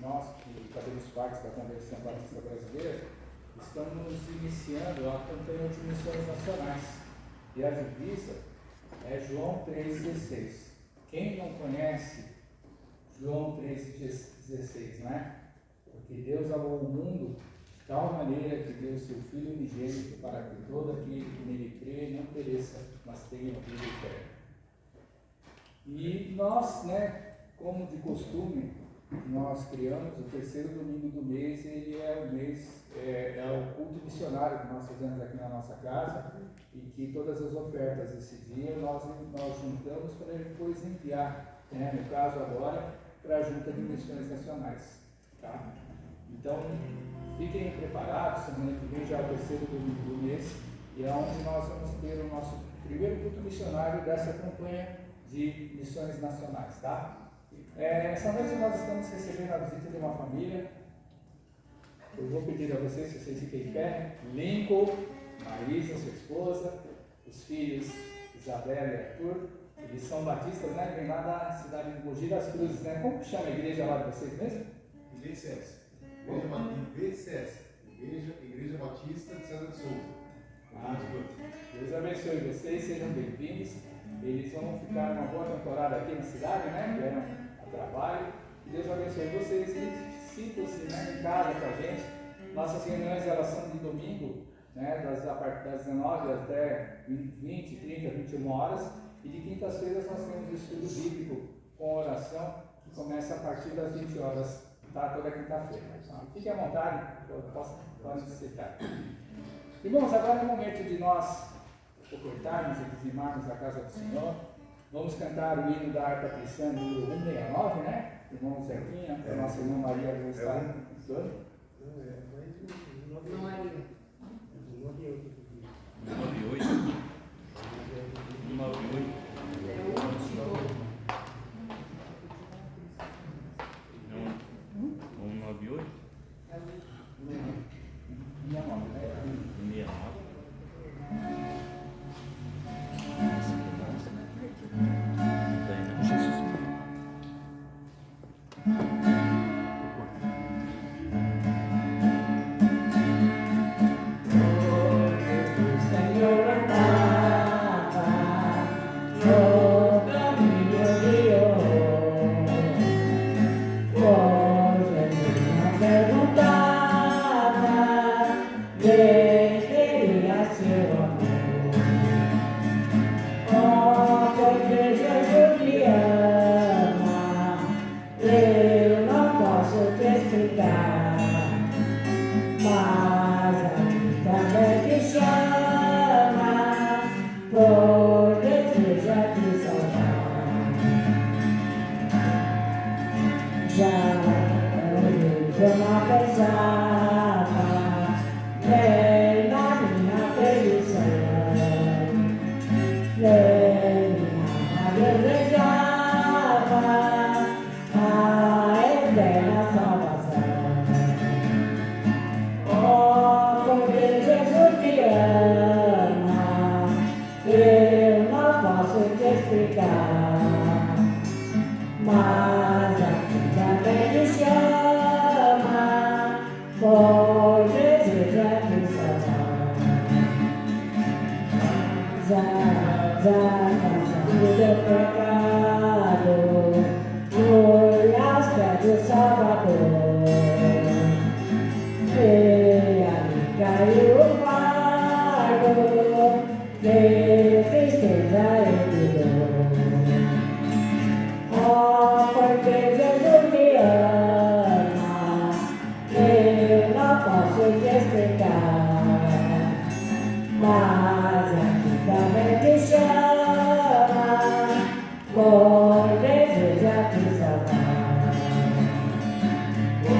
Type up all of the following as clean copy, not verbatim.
nós que fazemos parte da Convenção Batista Brasileira, estamos iniciando a campanha de missões nacionais. E a divisa é João 3,16. Quem não conhece João 3,16, né? Porque Deus amou o mundo de tal maneira que deu seu Filho unigênito para que todo aquele que nele crê não pereça, mas tenha vida eterna. E nós, né, como de costume, nós criamos o terceiro domingo do mês, ele é o mês, é o culto missionário que nós fazemos aqui na nossa casa, e que todas as ofertas desse dia nós juntamos para depois enviar, né, no caso agora, para a Junta de Missões Nacionais. Tá? Então, fiquem preparados, semana que vem já é o terceiro domingo do mês, e é onde nós vamos ter o nosso primeiro culto missionário dessa campanha de missões nacionais, tá? Essa noite nós estamos recebendo a visita de uma família. Eu vou pedir a vocês, se vocês fiquem em pé, Lincoln, Marisa, sua esposa, os filhos Isabela e Arthur, eles são batistas, né? Vem lá da cidade de Mogi das Cruzes, né? Como que chama a igreja lá de vocês mesmo? IBCS. Igreja Batista de César de Souza. Deus abençoe vocês, sejam bem-vindos. Eles vão ficar uma boa temporada aqui na cidade, né? Vieram a trabalho. Deus abençoe vocês e sintam-se, né, em casa com a gente. Nossas reuniões elas são de domingo, né, a partir das 19 até 20, 30, 21 horas. E de quintas-feiras nós temos o estudo bíblico com oração, que começa a partir das 20 horas, tá? Toda quinta-feira. Então, fiquem à vontade, podem citar. Irmãos, agora é o momento de nós ofertarmos e dizimarmos a casa do Senhor. Vamos cantar o hino da harpa cristã número 169, né? Irmão Zequinha, a nossa irmã Maria vai estar cantando. Não, Maria. 98. 98. É o último. Não, 198? É o último. 69, né? 69.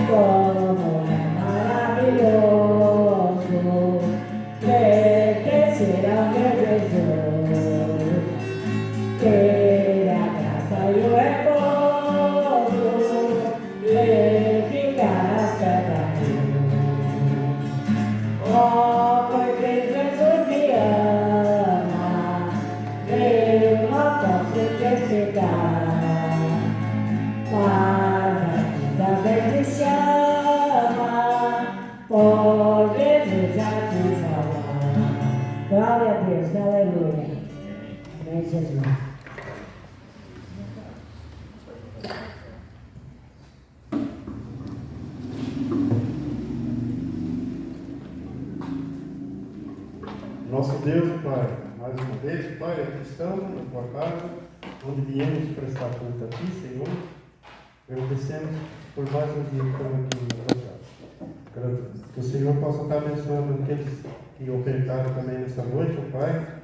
Como é maravilhoso Deus, aleluia. Amém, Jesus. Nosso Deus, Pai, mais uma vez, Pai, aqui estamos na tua casa, onde viemos prestar conta a ti, Senhor. Agradecemos por mais um dia que estamos aqui na tua casa. Que o Senhor possa estar abençoando aqueles que ofertaram também nessa noite, ó Pai.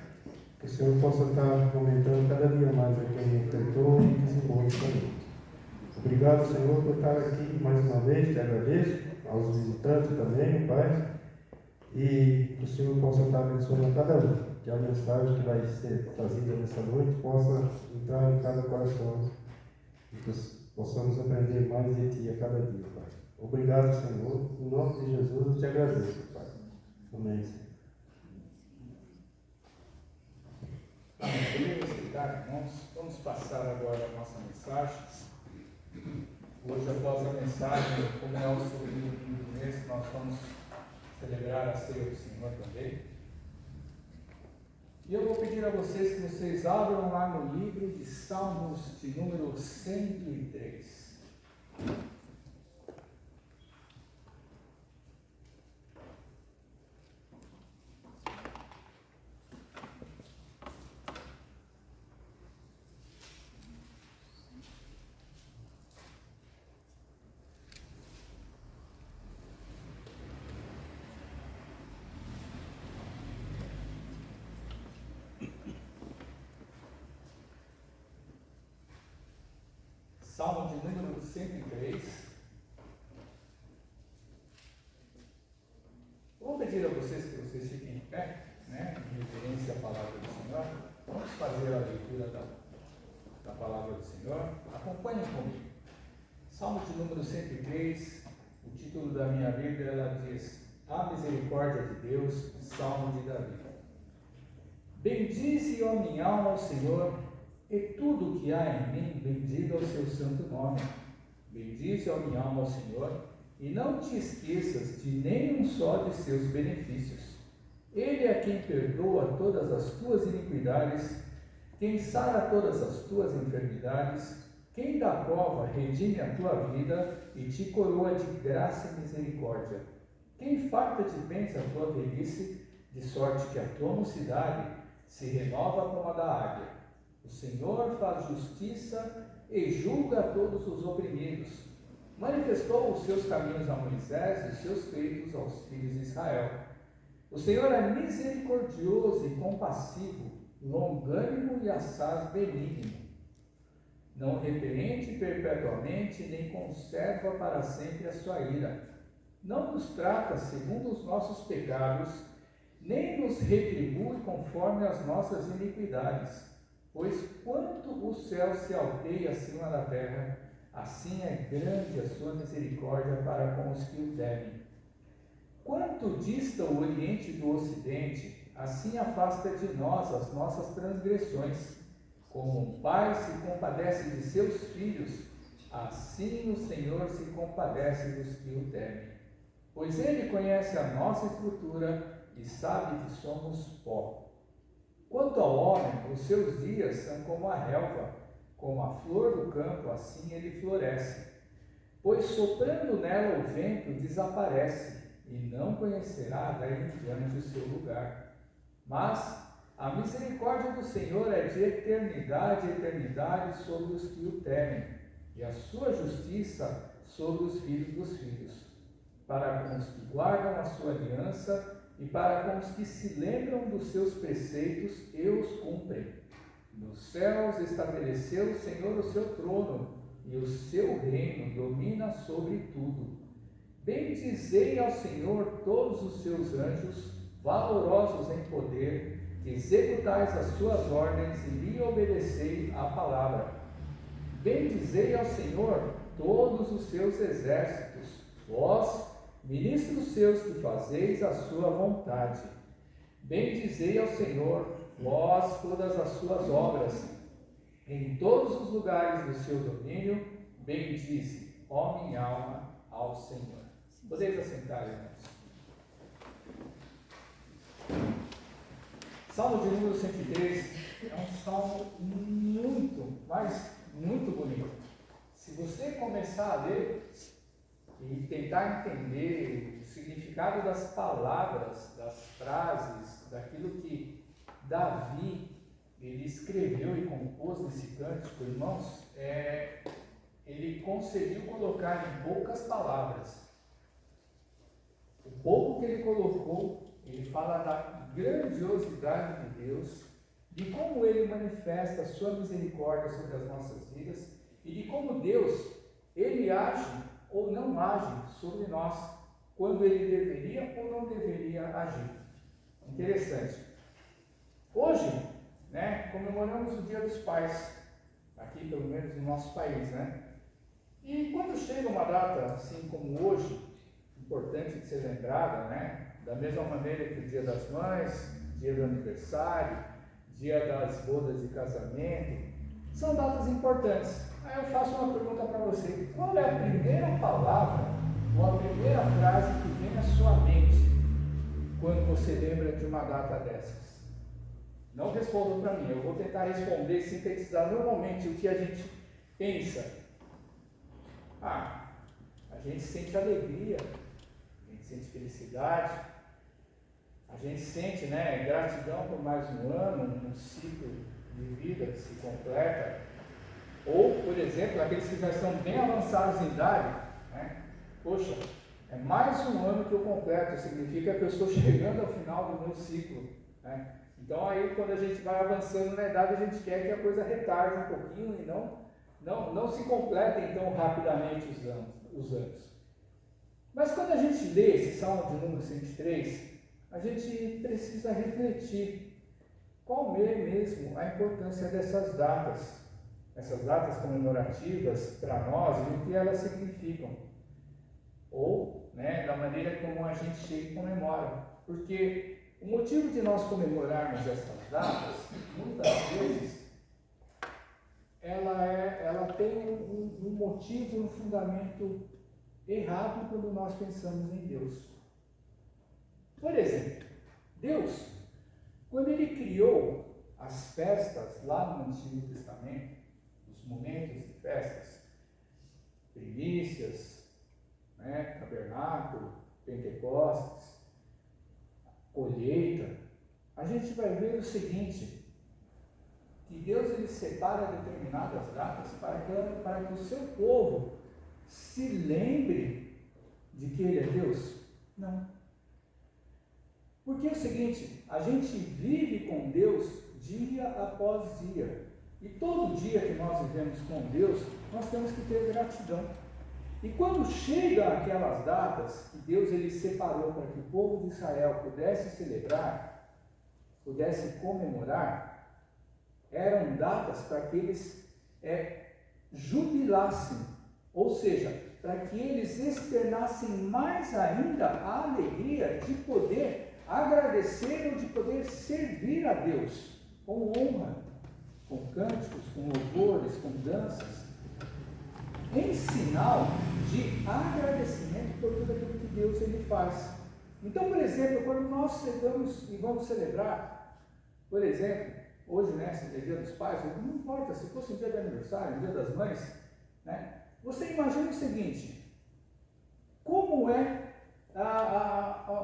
Que o Senhor possa estar aumentando cada dia mais a quem ofertou e desenvolve também. Obrigado, Senhor, por estar aqui mais uma vez, te agradeço, aos visitantes também, Pai. E que o Senhor possa estar abençoando cada um, que a mensagem que vai ser trazida nessa noite possa entrar em cada coração e que possamos aprender mais de Ti a cada dia, Pai. Obrigado, Senhor. Em nome de Jesus eu te agradeço, Pai. Amém, Senhor. Amém. Irmãos, vamos passar agora a nossa mensagem. Hoje, após a mensagem, como é o segundo domingo do mês, nós vamos celebrar a ceia do Senhor também. E eu vou pedir a vocês que vocês abram lá no livro de Salmos de número 103. Salmo de número 103. Vou pedir a vocês que vocês fiquem em pé, né, em referência à palavra do Senhor. Vamos fazer a leitura da palavra do Senhor. Acompanhem comigo. Salmo de número 103, o título da minha Bíblia, ela diz: A misericórdia de Deus, Salmo de Davi. Bendize, ó minha alma, ao Senhor, e tudo o que há em mim, bendiga o seu santo nome. Bendize, ó minha alma, ao Senhor, e não te esqueças de nenhum só de seus benefícios. Ele é quem perdoa todas as tuas iniquidades, quem sara todas as tuas enfermidades, quem da cova redime a tua vida e te coroa de graça e misericórdia, quem farta de bens a tua velhice, de sorte que a tua mocidade se renova como a da águia. O Senhor faz justiça e julga a todos os oprimidos. Manifestou os seus caminhos a Moisés e os seus feitos aos filhos de Israel. O Senhor é misericordioso e compassivo, longânimo e assaz benigno. Não repreende perpetuamente, nem conserva para sempre a sua ira. Não nos trata segundo os nossos pecados, nem nos retribui conforme as nossas iniquidades. Pois quanto o céu se alteia acima da terra, assim é grande a sua misericórdia para com os que o temem. Quanto dista o Oriente do Ocidente, assim afasta de nós as nossas transgressões. Como um pai se compadece de seus filhos, assim o Senhor se compadece dos que o temem. Pois Ele conhece a nossa estrutura e sabe que somos pó. Quanto ao homem, os seus dias são como a relva, como a flor do campo, assim ele floresce. Pois soprando nela o vento desaparece, e não conhecerá daí em diante o seu lugar. Mas a misericórdia do Senhor é de eternidade a eternidade sobre os que o temem, e a sua justiça sobre os filhos dos filhos, para com os que guardam a sua aliança e para com os que se lembram dos seus preceitos e os cumprem. Nos céus estabeleceu o Senhor o seu trono, e o seu reino domina sobre tudo. Bendizei ao Senhor todos os seus anjos, valorosos em poder, que executais as suas ordens e lhe obedecei a palavra. Bendizei ao Senhor todos os seus exércitos, vós, ministros seus que fazeis a sua vontade. Bendizei ao Senhor, vós todas as suas obras. Em todos os lugares do seu domínio, bendize, ó minha alma, ao Senhor. Podeis assentar, irmãos. Salmo de número 103 é um salmo muito, mas muito bonito. Se você começar a ler e tentar entender o significado das palavras, das frases, daquilo que Davi ele escreveu e compôs nesse cântico, irmãos, ele conseguiu colocar em poucas palavras. O pouco que ele colocou, ele fala da grandiosidade de Deus, de como ele manifesta a sua misericórdia sobre as nossas vidas e de como Deus, ele age ou não age sobre nós, quando ele deveria ou não deveria agir. Interessante. Hoje, comemoramos o Dia dos Pais, aqui pelo menos no nosso país, né? E quando chega uma data assim como hoje, importante de ser lembrada, né? Da mesma maneira que o Dia das Mães, Dia do Aniversário, Dia das Bodas de Casamento, são datas importantes. Aí eu faço uma pergunta para você: qual é a primeira palavra ou a primeira frase que vem à sua mente quando você lembra de uma data dessas? Não respondam para mim, eu vou tentar responder e sintetizar normalmente o que a gente pensa. A gente sente alegria, a gente sente felicidade, a gente sente gratidão por mais um ano, um ciclo de vida que se completa. Ou, por exemplo, aqueles que já estão bem avançados em idade, poxa, é mais um ano que eu completo, significa que eu estou chegando ao final do meu ciclo. Então aí quando a gente vai avançando na idade, a gente quer que a coisa retarde um pouquinho e não se completem tão rapidamente os anos. Mas quando a gente lê esse Salmo de número 103, a gente precisa refletir qual é mesmo a importância dessas datas comemorativas para nós e o que elas significam, ou da maneira como a gente chega e comemora, porque o motivo de nós comemorarmos essas datas, muitas vezes, ela tem um motivo, um fundamento errado quando nós pensamos em Deus. Por exemplo, Deus, quando Ele criou as festas lá no Antigo Testamento, os momentos de festas, primícias, tabernáculo, Pentecostes, colheita, a gente vai ver o seguinte, que Deus ele separa determinadas datas para que o seu povo se lembre de que Ele é Deus? Não. Porque é o seguinte, a gente vive com Deus dia após dia. E todo dia que nós vivemos com Deus, nós temos que ter gratidão. E quando chegam aquelas datas que Deus ele separou para que o povo de Israel pudesse celebrar, pudesse comemorar, eram datas para que eles jubilassem, ou seja, para que eles externassem mais ainda a alegria de poder agradecer ou de poder servir a Deus com honra, com cânticos, com louvores, com danças, em sinal de agradecimento por tudo aquilo que Deus ele faz. Então, por exemplo, quando nós chegamos e vamos celebrar, por exemplo, hoje, se é Dia dos Pais, não importa, se fosse um dia de aniversário, um Dia das Mães, você imagina o seguinte: como é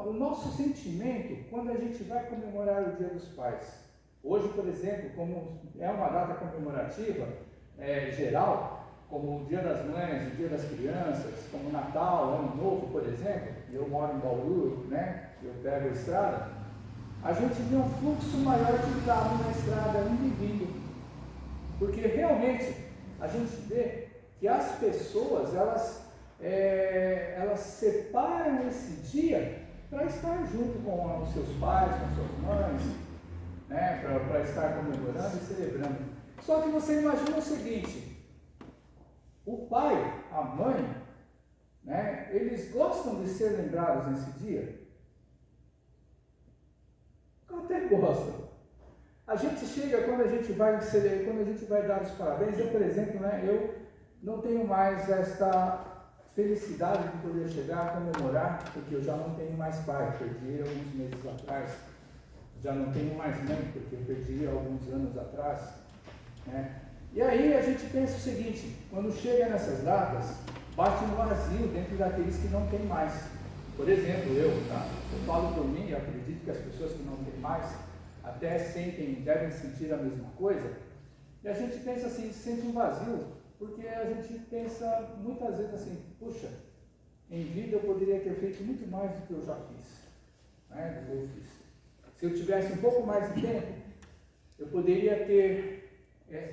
o nosso sentimento quando a gente vai comemorar o Dia dos Pais? Hoje, por exemplo, como é uma data comemorativa geral, como o Dia das Mães, o Dia das Crianças, como Natal, Ano Novo, por exemplo, eu moro em Bauru, eu pego a estrada, a gente vê um fluxo maior de carro na estrada indo e vindo, porque realmente a gente vê que as pessoas, elas separam esse dia para estar junto com os seus pais, com suas mães, para estar comemorando e celebrando. Só que você imagina o seguinte: o pai, a mãe, eles gostam de ser lembrados nesse dia? Até gostam. A gente chega, quando a gente vai dar os parabéns, eu, por exemplo, eu não tenho mais esta felicidade de poder chegar a comemorar, porque eu já não tenho mais pai, perdi alguns meses atrás. Já não tenho mais mãe, porque eu perdi há alguns anos atrás, né? E aí a gente pensa o seguinte, quando chega nessas datas, bate um vazio dentro daqueles que não tem mais. Por exemplo, eu falo por mim, eu acredito que as pessoas que não têm mais, até sentem, devem sentir a mesma coisa, e a gente pensa assim, sente um vazio, porque a gente pensa muitas vezes assim, puxa, em vida eu poderia ter feito muito mais do que eu já fiz, né, do que eu fiz. Se eu tivesse um pouco mais de tempo, eu poderia ter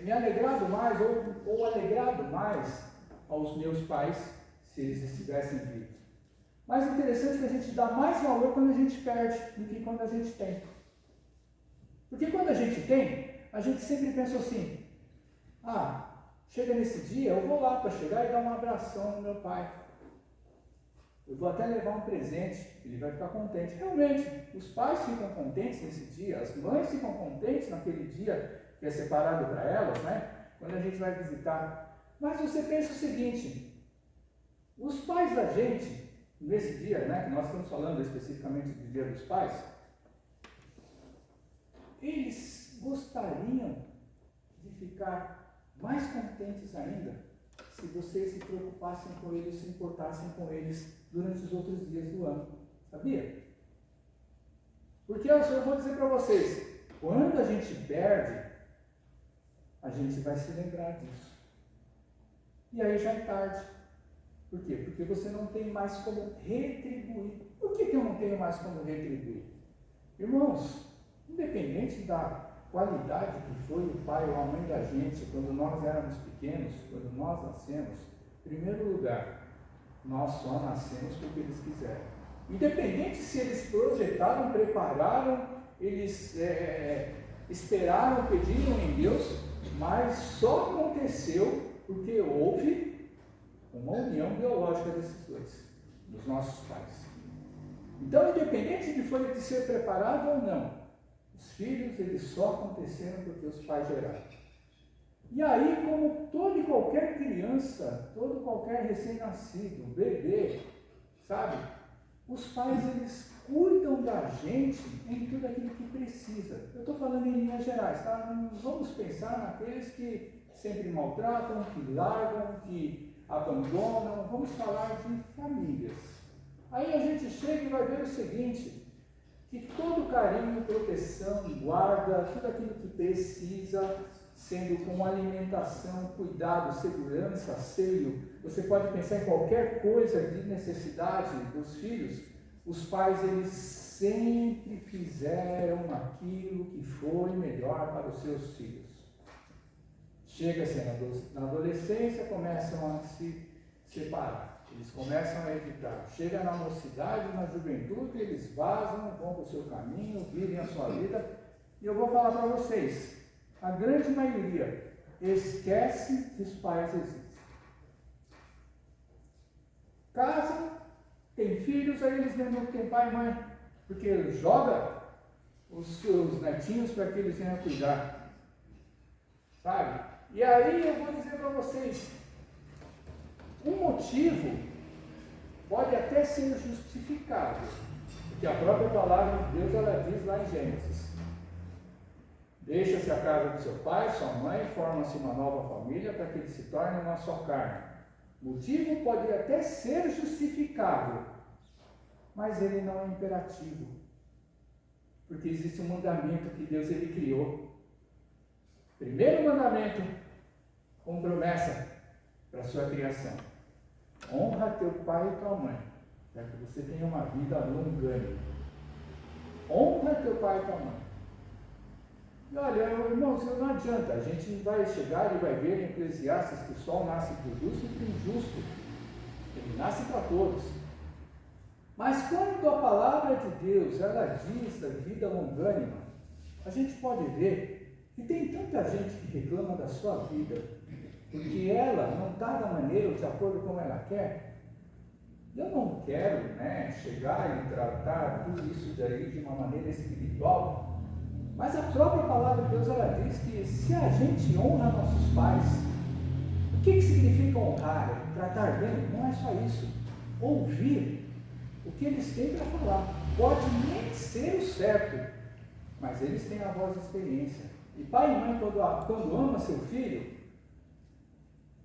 me alegrado mais ou alegrado mais aos meus pais se eles estivessem vivos. Mas o interessante é que a gente dá mais valor quando a gente perde do que quando a gente tem. Porque quando a gente tem, a gente sempre pensa assim, chega nesse dia, eu vou lá para chegar e dar um abração no meu pai. Eu vou até levar um presente, ele vai ficar contente. Realmente, os pais ficam contentes nesse dia, as mães ficam contentes naquele dia que é separado para elas, né? Quando a gente vai visitar. Mas você pensa o seguinte, os pais da gente, nesse dia, né, que nós estamos falando especificamente do Dia dos Pais, eles gostariam de ficar mais contentes ainda se vocês se preocupassem com eles, se importassem com eles durante os outros dias do ano. Sabia? Porque eu vou dizer para vocês, quando a gente perde, a gente vai se lembrar disso. E aí já é tarde. Por quê? Porque você não tem mais como retribuir. Por que eu não tenho mais como retribuir? Irmãos, independente da qualidade que foi o pai ou a mãe da gente quando nós éramos pequenos, quando nós nascemos, em primeiro lugar, nós só nascemos porque eles quiseram. Independente se eles projetaram, prepararam, eles esperaram, pediram em Deus, mas só aconteceu porque houve uma união biológica desses dois, dos nossos pais. Então, independente de ser preparado ou não, os filhos, eles só aconteceram porque os pais geraram. E aí, como toda e qualquer criança, todo qualquer recém-nascido, bebê, sabe? Os pais, eles cuidam da gente em tudo aquilo que precisa. Eu estou falando em linhas gerais, tá? Não vamos pensar naqueles que sempre maltratam, que largam, que abandonam. Vamos falar de famílias. Aí a gente chega e vai ver o seguinte, que todo carinho, proteção, guarda, tudo aquilo que precisa, sendo com alimentação, cuidado, segurança, asseio, você pode pensar em qualquer coisa de necessidade dos filhos, os pais, eles sempre fizeram aquilo que foi melhor para os seus filhos. Chega-se na adolescência, começam a se separar, eles começam a evitar. Chega na mocidade, na juventude, eles vazam, vão para o seu caminho, vivem a sua vida. E eu vou falar para vocês, a grande maioria esquece que os pais existem. Casam, tem filhos, aí eles não têm pai e mãe, porque joga os seus netinhos para que eles venham cuidar. Sabe? E aí eu vou dizer para vocês, um motivo pode até ser justificável, porque a própria palavra de Deus, ela diz lá em Gênesis, deixa-se a casa do seu pai, sua mãe, forma-se uma nova família para que ele se torne uma só carne. O motivo pode até ser justificável, mas ele não é imperativo, porque existe um mandamento que Deus, ele criou. Primeiro mandamento, com promessa para a sua criação: honra teu pai e tua mãe, para que você tenha uma vida longânima. Honra teu pai e tua mãe. E olha, irmãos, não adianta, a gente vai chegar e vai ver em Eclesiastes que o sol nasce para o justo e para o injusto, ele nasce para todos. Mas quando a palavra de Deus, ela diz da vida longânima, a gente pode ver que tem tanta gente que reclama da sua vida, porque ela não está da maneira ou de acordo com ela quer. Eu não quero, chegar e tratar tudo isso daí de uma maneira espiritual, mas a própria palavra de Deus, ela diz que se a gente honra nossos pais, o que significa honrar? Tratar bem? Não é só isso. Ouvir o que eles têm para falar. Pode nem ser o certo, mas eles têm a voz de experiência. E pai e mãe, quando ama seu filho,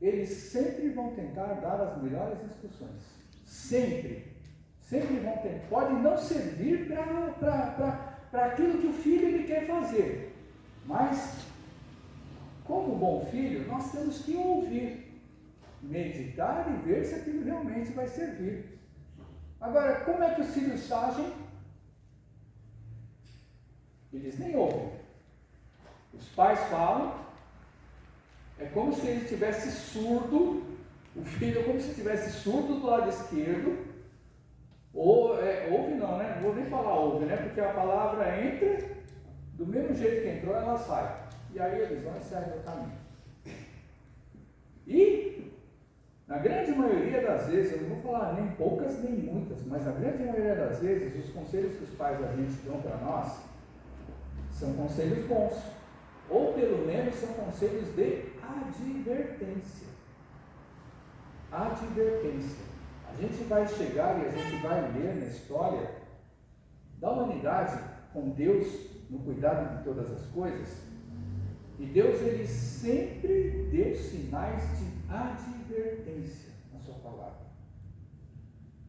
eles sempre vão tentar dar as melhores instruções. Sempre. Sempre vão tentar. Pode não servir para aquilo que o filho ele quer fazer. Mas, como bom filho, nós temos que ouvir, meditar e ver se aquilo realmente vai servir. Agora, como é que os filhos agem? Eles nem ouvem. Os pais falam, é como se ele estivesse surdo, o filho é como se estivesse surdo do lado esquerdo, ou ouve não, né? Não vou nem falar ouve, né? Porque a palavra entra, do mesmo jeito que entrou, ela sai. E aí eles vão e saem do caminho. E, na grande maioria das vezes, eu não vou falar nem poucas nem muitas, mas na grande maioria das vezes, os conselhos que os pais da gente dão para nós são conselhos bons. Ou pelo menos são conselhos de advertência. Advertência. A gente vai chegar e a gente vai ler na história da humanidade com Deus no cuidado de todas as coisas. E Deus, ele sempre deu sinais de advertência na sua palavra.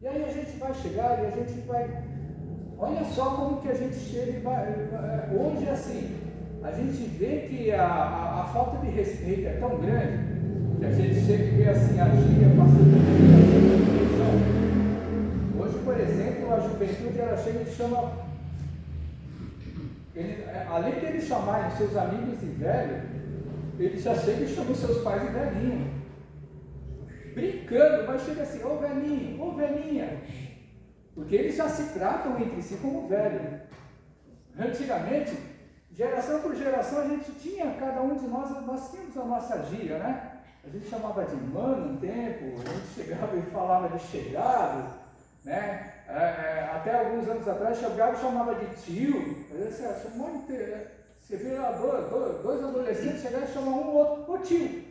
E aí a gente vai chegar e a gente vai... Olha só como que a gente chega e vai... Hoje é assim, a gente vê que a falta de respeito é tão grande que a gente chega e vê assim a gíria passando por televisão. Hoje, por exemplo, a juventude ela chega e chama, além de eles chamarem seus amigos de velho, eles já chegam e chamam seus pais de velhinho, brincando, mas chega assim, ô velhinho, ô velhinha, porque eles já se tratam entre si como velho. Antigamente, geração por geração, a gente tinha, cada um de nós tínhamos a nossa gíria, né? A gente chamava de mano um tempo, a gente chegava e falava de chegado, né? Até alguns anos atrás, chegava e chamava de tio. Você vê lá dois adolescentes chegarem e chamar um ou outro, ô tio.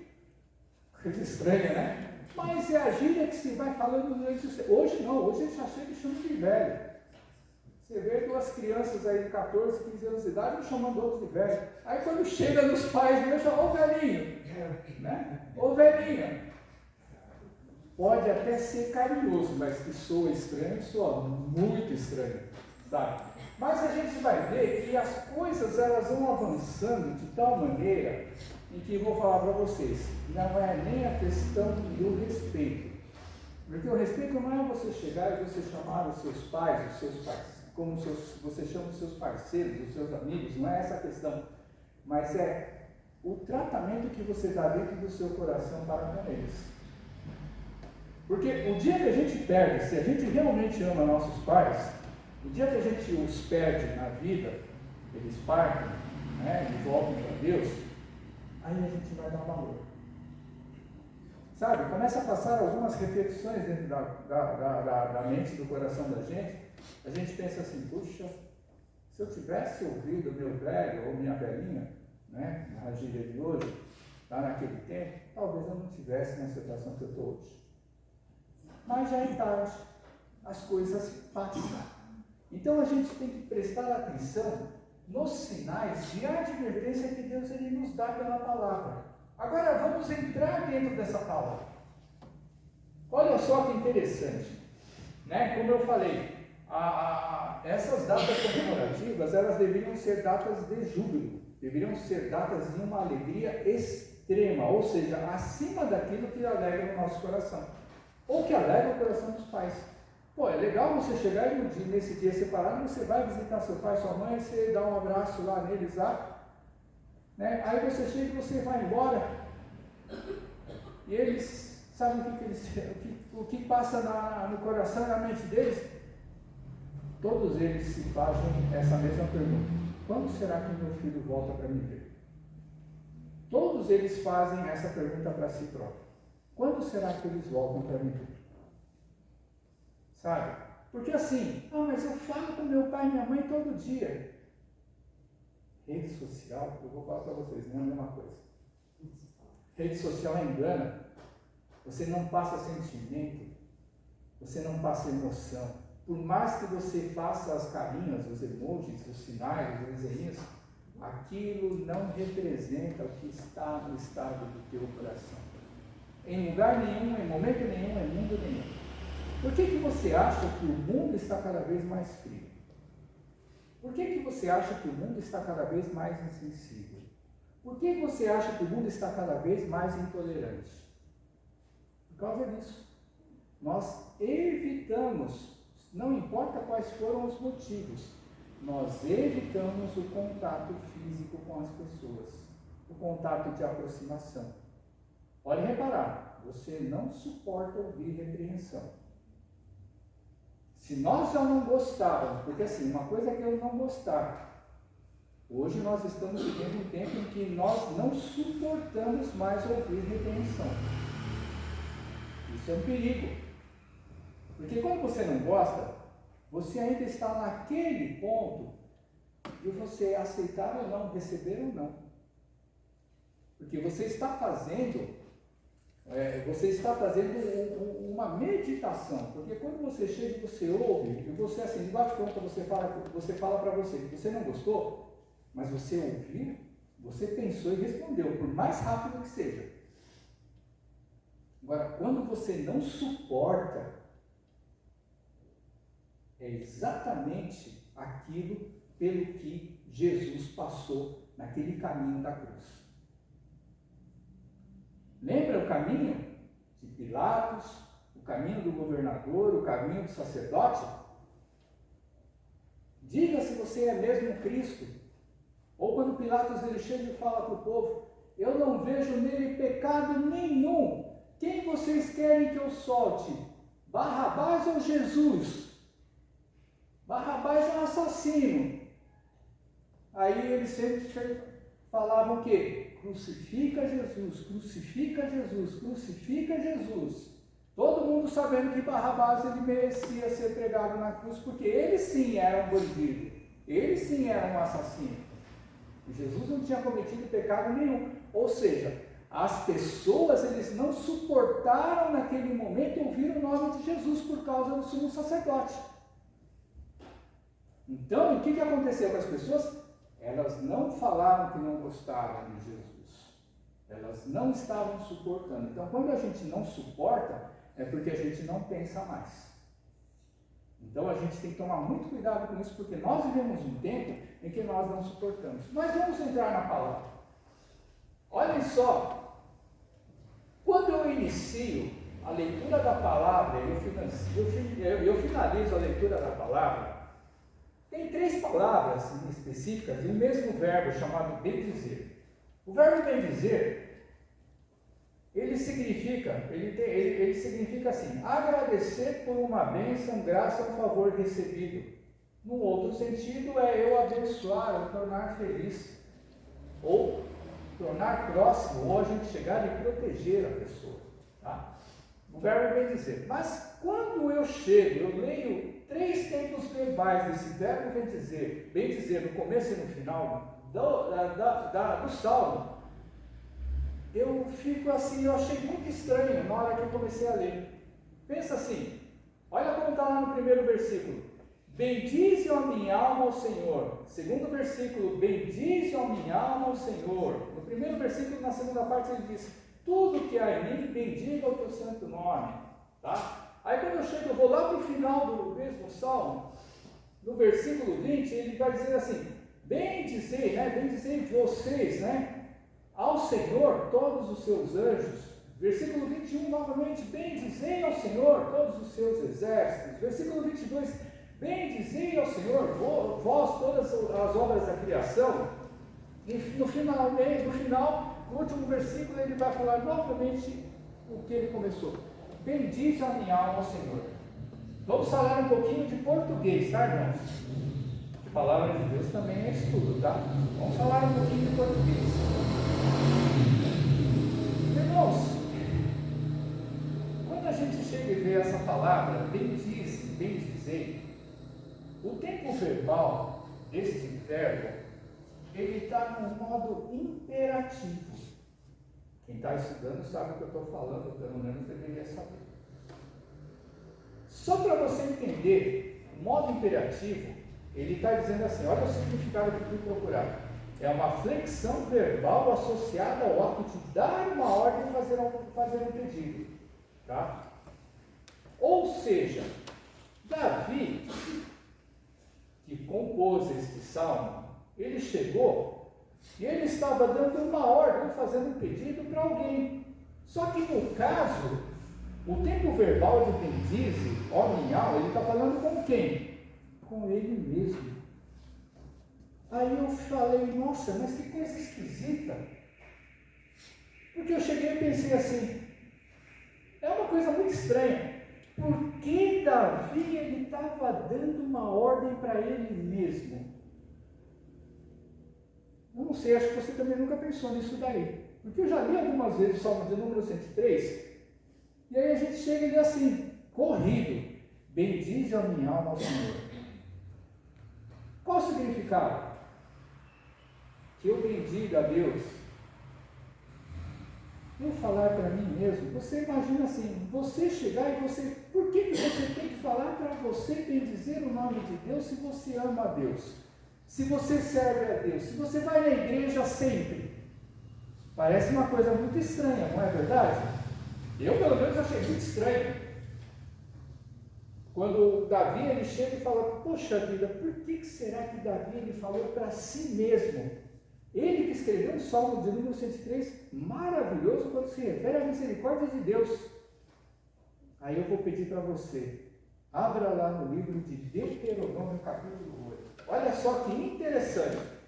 Coisa estranha, né? Mas é a gíria que se vai falando durante o tempo. Hoje não, hoje a gente já chega e chama de velho. Você vê duas crianças aí de 14, 15 anos de idade, um chamando o outro de velho. Aí quando chega nos pais, ele chama, ô velhinho, né? Ô velhinha. Pode até ser carinhoso, mas que soa estranho, soa muito estranho, sabe? Mas a gente vai ver que as coisas elas vão avançando de tal maneira em que eu vou falar para vocês, não é nem a questão do respeito. Porque o respeito não é você chegar e você chamar os seus pais, como você chama os seus parceiros, os seus amigos, não é essa a questão, mas é o tratamento que você dá dentro do seu coração para com eles. Porque o dia que a gente perde, se a gente realmente ama nossos pais, o dia que a gente os perde na vida, eles partem, né, e voltam para Deus, aí a gente vai dar valor. Sabe, começa a passar algumas reflexões dentro da mente, do coração da gente. A gente pensa assim, puxa, se eu tivesse ouvido meu velho ou minha velhinha, né, na gíria de hoje, lá naquele tempo, talvez eu não tivesse na situação que eu estou hoje. Mas já é tarde, as coisas passam. Então a gente tem que prestar atenção nos sinais de advertência que Deus ele nos dá pela palavra. Agora vamos entrar dentro dessa palavra. Olha só que interessante, né? Como eu falei, essas datas comemorativas, elas deveriam ser datas de júbilo, deveriam ser datas de uma alegria extrema, ou seja, acima daquilo que alegra o nosso coração, ou que alegra o coração dos pais. Pô, é legal você chegar e nesse dia separado, você vai visitar seu pai, sua mãe, você dá um abraço lá neles lá, né? Aí você chega e você vai embora, e eles sabem o que passa no coração e na mente deles. Todos eles se fazem essa mesma pergunta: quando será que meu filho volta para me ver? Todos eles fazem essa pergunta para si próprios: quando será que eles voltam para me ver? Sabe? Porque assim, mas eu falo com meu pai e minha mãe todo dia. Rede social, eu vou falar para vocês, não é a mesma coisa. Rede social engana. Você não passa sentimento, você não passa emoção, por mais que você faça as carinhas, os emojis, os sinais, os desenhos, aquilo não representa o que está no estado do teu coração. Em lugar nenhum, em momento nenhum, em mundo nenhum. Por que você acha que o mundo está cada vez mais frio? Por que você acha que o mundo está cada vez mais insensível? Por que você acha que o mundo está cada vez mais intolerante? Por causa disso. Nós evitamos, não importa quais foram os motivos, nós evitamos o contato físico com as pessoas, o contato de aproximação. Pode reparar, você não suporta ouvir repreensão. Se nós já não gostávamos, porque assim, uma coisa é que eu não gostar. Hoje nós estamos vivendo um tempo em que nós não suportamos mais ouvir repreensão. Isso é um perigo. Porque quando você não gosta, você ainda está naquele ponto de você aceitar ou não, receber ou não. Porque você está fazendo uma meditação. Porque quando você chega e você ouve, e você assim, de bate-pronto, você fala para você que você não gostou, mas você ouviu, você pensou e respondeu, por mais rápido que seja. Agora, quando você não suporta, é exatamente aquilo pelo que Jesus passou naquele caminho da cruz. Lembra o caminho de Pilatos, o caminho do governador, o caminho do sacerdote? Diga se você é mesmo Cristo. Ou quando Pilatos ele chega e fala para o povo, eu não vejo nele pecado nenhum. Quem vocês querem que eu solte? Barrabás ou Jesus? Barrabás é um assassino. Aí eles sempre falavam o quê? Crucifica Jesus, crucifica Jesus, crucifica Jesus. Todo mundo sabendo que Barrabás ele merecia ser pregado na cruz, porque ele sim era um bandido, ele sim era um assassino. E Jesus não tinha cometido pecado nenhum. Ou seja, as pessoas eles não suportaram naquele momento ouvir o nome de Jesus por causa do sumo sacerdote. Então, o que aconteceu com as pessoas? Elas não falaram que não gostavam de Jesus. Elas não estavam suportando. Então, quando a gente não suporta, é porque a gente não pensa mais. Então, a gente tem que tomar muito cuidado com isso, porque nós vivemos um tempo em que nós não suportamos. Mas vamos entrar na palavra. Olhem só. Quando eu inicio a leitura da palavra, eu finalizo a leitura da palavra, tem 3 palavras específicas e o mesmo verbo chamado bendizer. O verbo bendizer, ele significa assim, agradecer por uma bênção, graça ou favor recebido. No outro sentido é eu abençoar, ou tornar feliz, ou tornar próximo, ou a gente chegar e proteger a pessoa. Tá? O verbo bendizer. Mas quando eu chego, eu leio 3 tempos verbais desse verbo bem dizer no começo e no final do Salmo, eu fico assim, eu achei muito estranho na hora que eu comecei a ler. Pensa assim, olha como está lá no primeiro versículo. Bendize a minha alma ao Senhor. Segundo versículo, bendize a minha alma ao Senhor. No primeiro versículo, na segunda parte, ele diz, tudo que há em mim, bendiga o teu santo nome. Tá? Aí quando eu chego, eu vou lá para o final do mesmo Salmo, no versículo 20, ele vai dizer assim, bendizei vocês, ao Senhor todos os seus anjos. Versículo 21, novamente, bendizei ao Senhor todos os seus exércitos. Versículo 22, bendizei ao Senhor vós todas as obras da criação. E no final, no último versículo, ele vai falar novamente o que ele começou. Bendize a minha alma ao Senhor. Vamos falar um pouquinho de português, tá, irmãos? A palavra de Deus também é estudo, tá? Vamos falar um pouquinho de português. Irmãos, quando a gente chega e vê essa palavra, bendizei, o tempo verbal desse verbo, ele está no modo imperativo. Quem está estudando sabe o que eu estou falando, pelo menos deveria saber. Só para você entender modo imperativo, ele está dizendo assim, olha o significado que eu fui procurar. É uma flexão verbal associada ao ato de dar uma ordem e fazer um pedido. Tá? Ou seja, Davi, que compôs este salmo, ele chegou e ele estava dando uma ordem, fazendo um pedido para alguém. Só que no caso, o tempo verbal de bendize, nominal, ele está falando com quem? Com ele mesmo. Aí eu falei, nossa, mas que coisa esquisita. Porque eu cheguei e pensei assim, é uma coisa muito estranha. Por que Davi ele estava dando uma ordem para ele mesmo? Eu não sei, acho que você também nunca pensou nisso daí. Porque eu já li algumas vezes o Salmo de número 103, e aí a gente chega e diz assim, corrido, bendize a minha alma ao Senhor. Qual o significado? Que eu bendiga a Deus. Eu falar para mim mesmo, você imagina assim, você chegar e você, por que você tem que falar para você bendizer o nome de Deus se você ama a Deus? Se você serve a Deus, se você vai na igreja sempre? Parece uma coisa muito estranha, não é verdade? Eu pelo menos achei muito estranho. Quando Davi ele chega e fala, poxa vida, por que será que Davi ele falou para si mesmo? Ele que escreveu o Salmo de número 103, maravilhoso quando se refere à misericórdia de Deus. Aí eu vou pedir para você, abra lá no livro de Deuteronômio, capítulo 8. Olha só que interessante.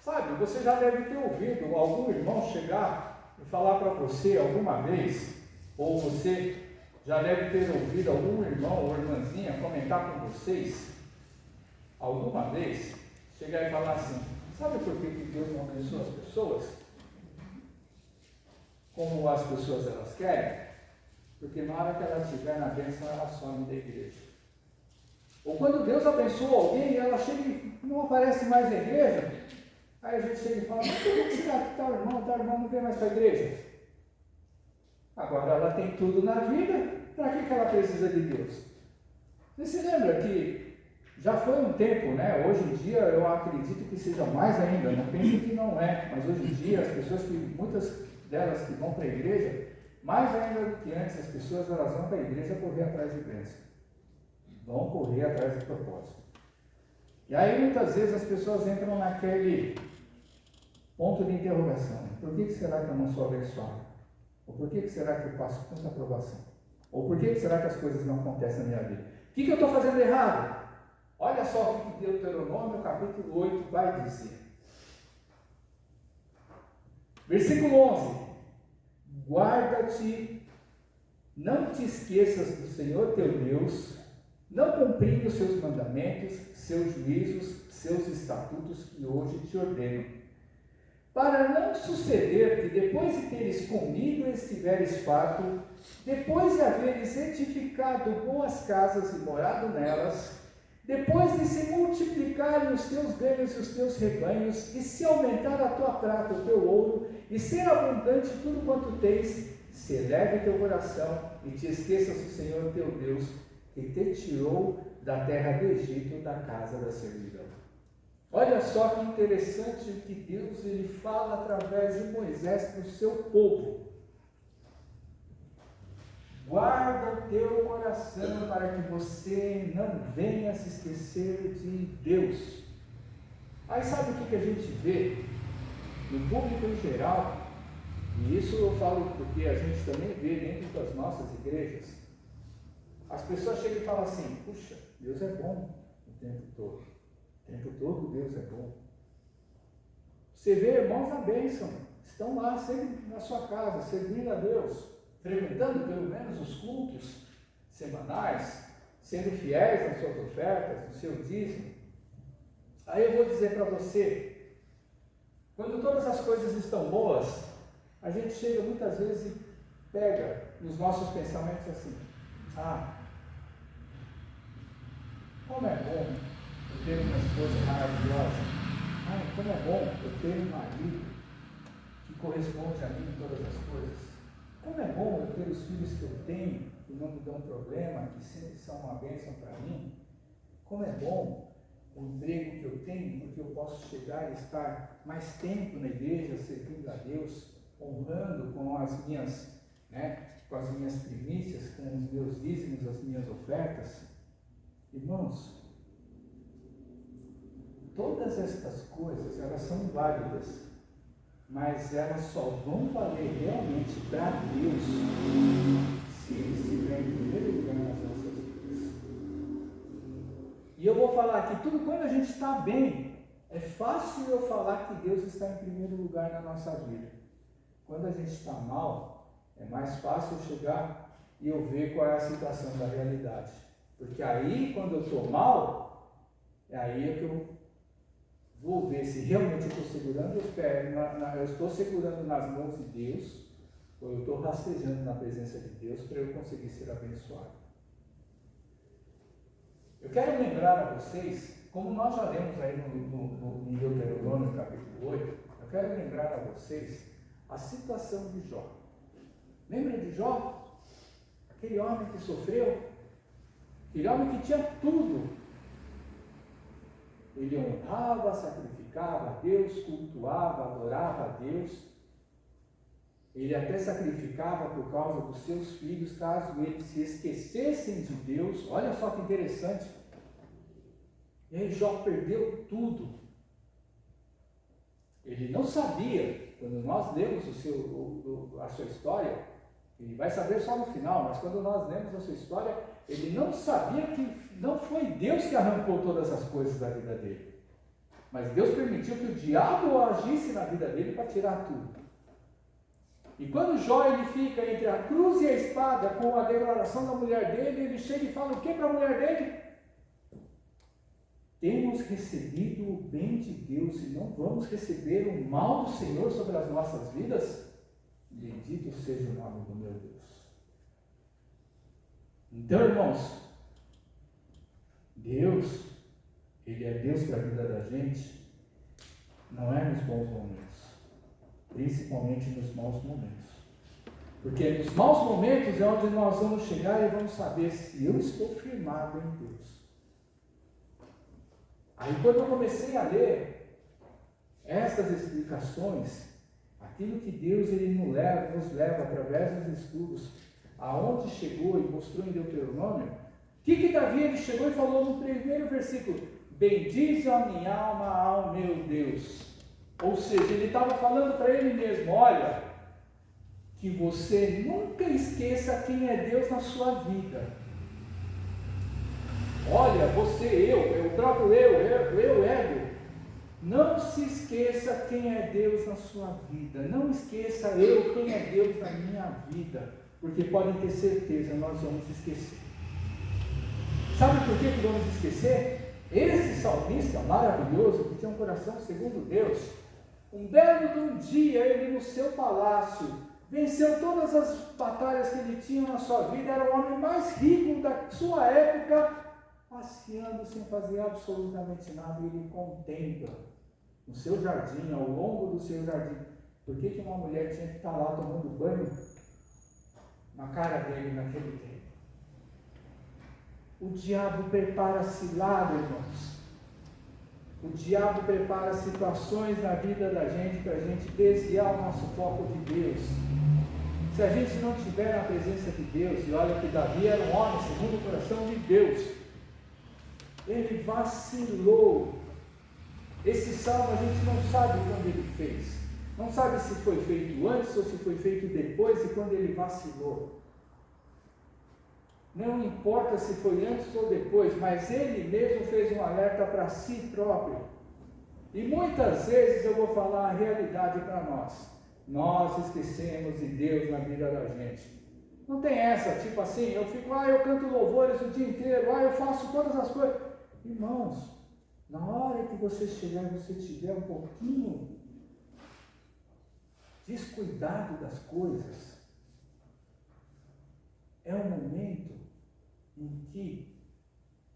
Sabe, você já deve ter ouvido algum irmão chegar e falar para você alguma vez, ou você já deve ter ouvido algum irmão ou irmãzinha comentar com vocês, alguma vez, chegar e falar assim, sabe por que Deus não abençoa as pessoas? Como as pessoas elas querem? Porque na hora que ela estiver na bênção, ela some da igreja. Ou quando Deus abençoa alguém e ela chega e não aparece mais na igreja, aí a gente chega e fala, mas por que será que tal irmão não vem mais para a igreja? Agora ela tem tudo na vida, para que ela precisa de Deus? Você se lembra que já foi um tempo, né? Hoje em dia eu acredito que seja mais ainda, não pense que não é, mas hoje em dia as pessoas que, muitas delas que vão para a igreja, mais ainda do que antes, as pessoas elas vão para a igreja correr atrás de bênção, vão correr atrás de propósito. E aí muitas vezes as pessoas entram naquele ponto de interrogação, por que será que eu não sou abençoado? Ou por que será que eu passo tanta aprovação? Ou por que será que as coisas não acontecem na minha vida? O que eu estou fazendo errado? Olha só o que Deuteronômio, capítulo 8, vai dizer. Versículo 11. Guarda-te, não te esqueças do Senhor teu Deus, não cumprindo os seus mandamentos, seus juízos, seus estatutos que hoje te ordeno. Para não suceder que depois de teres comido e estiveres farto, depois de haveres edificado boas casas e morado nelas, depois de se multiplicarem os teus ganhos e os teus rebanhos, e se aumentar a tua prata, o teu ouro, e ser abundante tudo quanto tens, se eleve teu coração e te esqueças do Senhor teu Deus, que te tirou da terra do Egito, da casa da servidão. Olha só que interessante que Deus ele fala através de Moisés para o seu povo. Guarda o teu coração para que você não venha se esquecer de Deus. Aí sabe o que a gente vê no público em geral? E isso eu falo porque a gente também vê dentro das nossas igrejas. As pessoas chegam e falam assim, puxa, Deus é bom o tempo todo. O tempo todo Deus é bom. Você vê irmãos na bênção, estão lá sempre na sua casa, servindo a Deus, frequentando pelo menos os cultos semanais, sendo fiéis nas suas ofertas, no seu dízimo. Aí eu vou dizer para você, quando todas as coisas estão boas, a gente chega muitas vezes e pega nos nossos pensamentos assim, como é bom eu ter uma esposa maravilhosa, como é bom eu ter um marido que corresponde a mim em todas as coisas. Como é bom eu ter os filhos que eu tenho, que não me dão problema, que sempre são uma bênção para mim. Como é bom o emprego que eu tenho, porque eu posso chegar e estar mais tempo na igreja, servindo a Deus, honrando com as minhas, com as minhas primícias, com os meus dízimos, as minhas ofertas. Irmãos, todas estas coisas, elas são válidas, mas elas só vão valer realmente para Deus se Ele estiver em primeiro lugar nas nossas vidas. E eu vou falar aqui, tudo quando a gente está bem, é fácil eu falar que Deus está em primeiro lugar na nossa vida. Quando a gente está mal, é mais fácil eu chegar e eu ver qual é a situação da realidade. Porque aí, quando eu estou mal, é aí que eu vou ver se realmente eu estou segurando os pés, eu estou segurando nas mãos de Deus, ou eu estou rastejando na presença de Deus para eu conseguir ser abençoado. Eu quero lembrar a vocês, como nós já lemos aí em Deuteronômio capítulo 8, eu quero lembrar a vocês a situação de Jó. Lembra de Jó? Aquele homem que sofreu, aquele homem que tinha tudo. Ele honrava, sacrificava a Deus, cultuava, adorava a Deus. Ele até sacrificava por causa dos seus filhos, caso eles se esquecessem de Deus. Olha só que interessante. E aí Jó perdeu tudo. Ele não sabia, quando nós lemos a sua história, ele vai saber só no final, mas quando nós lemos a sua história, ele não sabia que não foi Deus que arrancou todas as coisas da vida dele. Mas Deus permitiu que o diabo agisse na vida dele para tirar tudo. E quando Jó ele fica entre a cruz e a espada com a declaração da mulher dele, ele chega e fala o que para a mulher dele? Temos recebido o bem de Deus e não vamos receber o mal do Senhor sobre as nossas vidas? Bendito seja o nome do meu Deus. Então, irmãos, Deus, Ele é Deus para a vida da gente, não é nos bons momentos, principalmente nos maus momentos. Porque nos maus momentos é onde nós vamos chegar e vamos saber se eu estou firmado em Deus. Aí quando eu comecei a ler essas explicações, aquilo que Deus ele nos leva através dos estudos, aonde chegou e mostrou em Deuteronômio, o que Davi ele chegou e falou no primeiro versículo? Bendize a minha alma ao meu Deus. Ou seja, ele estava falando para ele mesmo, olha, que você nunca esqueça quem é Deus na sua vida. Olha, você, o próprio eu ego, não se esqueça quem é Deus na sua vida. Não esqueça quem é Deus na minha vida. Porque podem ter certeza, nós vamos esquecer. Sabe por que vamos esquecer? Esse salmista maravilhoso, que tinha um coração segundo Deus, um belo dia, ele no seu palácio, venceu todas as batalhas que ele tinha na sua vida, era o homem mais rico da sua época, passeando sem fazer absolutamente nada, e ele contempla no seu jardim, ao longo do seu jardim. Por que uma mulher tinha que estar lá tomando banho na cara dele naquele tempo? O diabo prepara cilada, irmãos. O diabo prepara situações na vida da gente para a gente desviar o nosso foco de Deus. Se a gente não estiver na presença de Deus, e olha que Davi era um homem segundo o coração de Deus, ele vacilou. Esse salmo a gente não sabe quando ele fez, não sabe se foi feito antes ou se foi feito depois e quando ele vacilou. Não importa se foi antes ou depois, mas ele mesmo fez um alerta para si próprio. E muitas vezes eu vou falar a realidade para nós. Nós esquecemos de Deus na vida da gente. Não tem essa, tipo assim, eu fico, eu canto louvores o dia inteiro, eu faço todas as coisas. Irmãos, na hora que você chegar e você tiver um pouquinho descuidado das coisas, é um momento em que